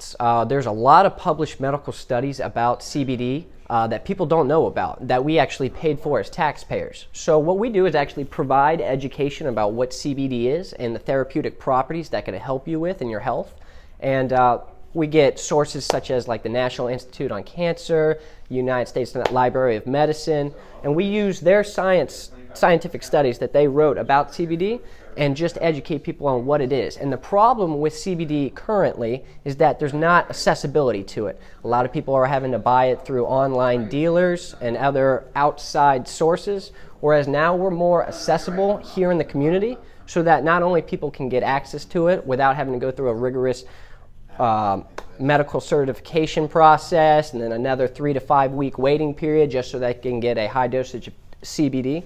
science. There's a lot of published medical studies about CBD that people don't know about, that we actually paid for as taxpayers. So what we do is actually provide education about what CBD is and the therapeutic properties that can help you with in your health. And we get sources such as like the National Institute on Cancer, United States Library of Medicine, and we use their scientific studies that they wrote about CBD and just educate people on what it is. And the problem with CBD currently is that there's not accessibility to it. A lot of people are having to buy it through online dealers and other outside sources, whereas now we're more accessible here in the community so that not only people can get access to it without having to go through a rigorous medical certification process and then another 3 to 5 week waiting period just so they can get a high dosage of CBD.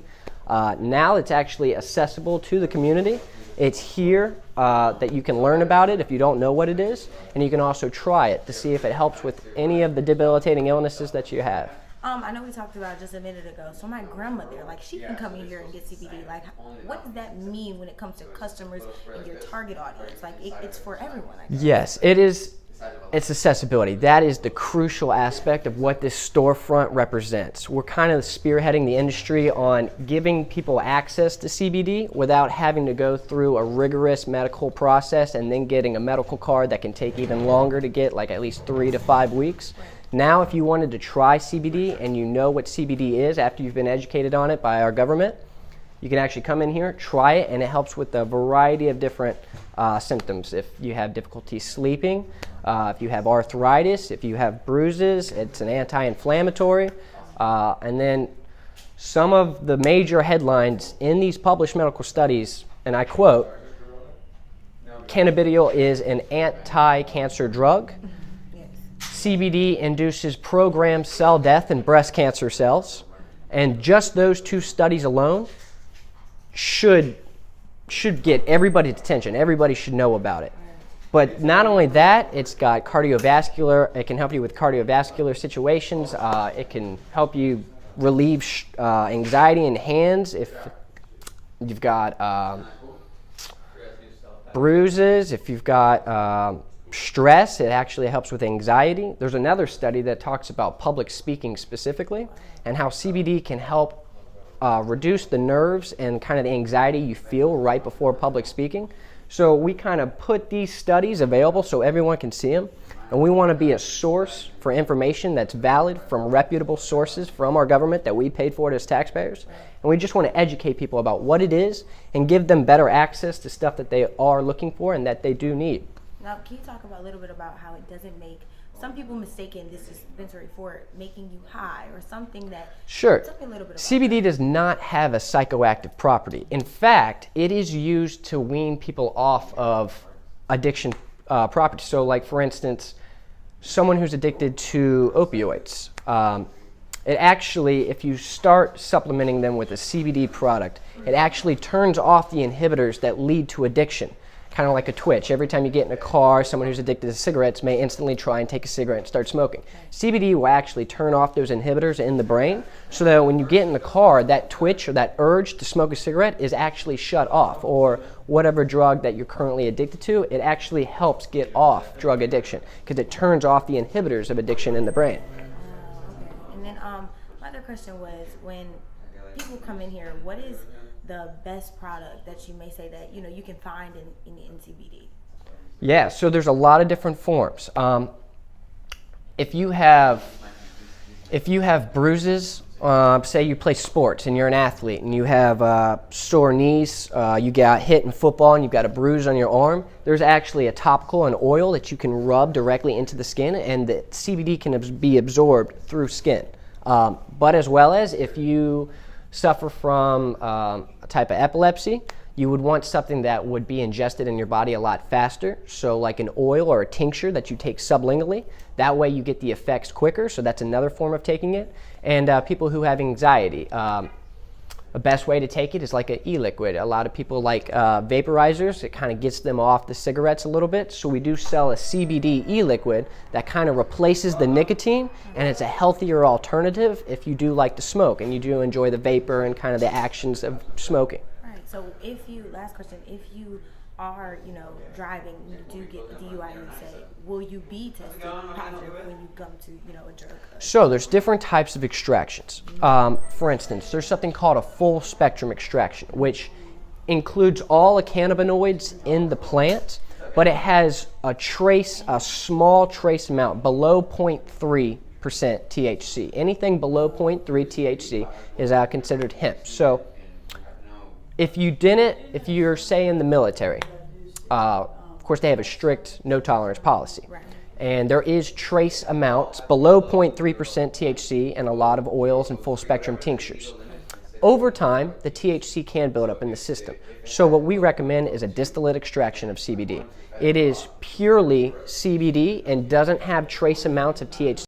Now it's actually accessible to the community. It's here that you can learn about it if you don't know what it is, and you can also try it to see if it helps with any of the debilitating illnesses that you have. I know we talked about it just a minute ago. So my grandmother, like, she can come in here and get CBD. Like, what does that mean when it comes to customers and your target audience? Like, it's for everyone, I guess. Yes, it is. It's accessibility. That is the crucial aspect of what this storefront represents. We're kind of spearheading the industry on giving people access to CBD without having to go through a rigorous medical process and then getting a medical card that can take even longer to get, like at least 3 to 5 weeks. Now, if you wanted to try CBD and you know what CBD is after you've been educated on it by our government, you can actually come in here, try it, and it helps with a variety of different symptoms. If you have difficulty sleeping, if you have arthritis, if you have bruises, it's an anti-inflammatory. And then some of the major headlines in these published medical studies, and I quote, cannabidiol is an anti-cancer drug. CBD induces programmed cell death in breast cancer cells. And just those 2 studies alone should get everybody's attention. Everybody should know about it. But not only that, it's got cardiovascular. It can help you with cardiovascular situations. It can help you relieve anxiety in hands if you've got bruises, if you've got stress. It actually helps with anxiety. There's another study that talks about public speaking specifically and how CBD can help reduce the nerves and kind of the anxiety you feel right before public speaking. So we kind of put these studies available so everyone can see them. And we want to be a source for information that's valid from reputable sources from our government that we paid for it as taxpayers. And we just want to educate people about what it is and give them better access to stuff that they are looking for and that they do need. Now, can you talk about a little bit about how it doesn't make some people mistaken this dispensary for making you high or something that... Sure. Tell me a little bit about CBD that. does not have a psychoactive property. In fact, it is used to wean people off of addiction properties. So like, for instance, someone who's addicted to opioids. It actually, if you start supplementing them with a CBD product, it actually turns off the inhibitors that lead to addiction. Kind of like a twitch. Every time you get in a car, someone who's addicted to cigarettes may instantly try and take a cigarette and start smoking. CBD will actually turn off those inhibitors in the brain so that when you get in the car, that twitch or that urge to smoke a cigarette is actually shut off, or whatever drug that you're currently addicted to, it actually helps get off drug addiction because it turns off the inhibitors of addiction in the brain. Okay. And then my other question was, when people come in here, what is the best product that you may say that you can find in CBD? Yeah, so there's a lot of different forms. If you have bruises, say you play sports and you're an athlete and you have sore knees, you got hit in football and you've got a bruise on your arm, there's actually a topical and oil that you can rub directly into the skin, and the CBD can be absorbed through skin. But as well as if you suffer from a type of epilepsy, you would want something that would be ingested in your body a lot faster. So like an oil or a tincture that you take sublingually. That way you get the effects quicker. So that's another form of taking it. And people who have anxiety, the best way to take it is like an e-liquid. A lot of people like vaporizers. It kind of gets them off the cigarettes a little bit. So we do sell a CBD e-liquid that kind of replaces the nicotine, and it's a healthier alternative if you do like to smoke and you do enjoy the vapor and kind of the actions of smoking. All right. So last question, if you are, driving, you do get a DUI, you say, will you be tested positive when you come to, a drug? So there's different types of extractions. For instance, there's something called a full spectrum extraction, which includes all the cannabinoids in the plant, but it has a small trace amount below 0.3% THC. Anything below 0.3 THC is considered hemp. So if you're, say, in the military, of course they have a strict no tolerance policy. Right. And there is trace amounts below 0.3% THC in a lot of oils and full spectrum tinctures. Over time, the THC can build up in the system. So what we recommend is a distillate extraction of CBD. It is purely CBD and doesn't have trace amounts of THC.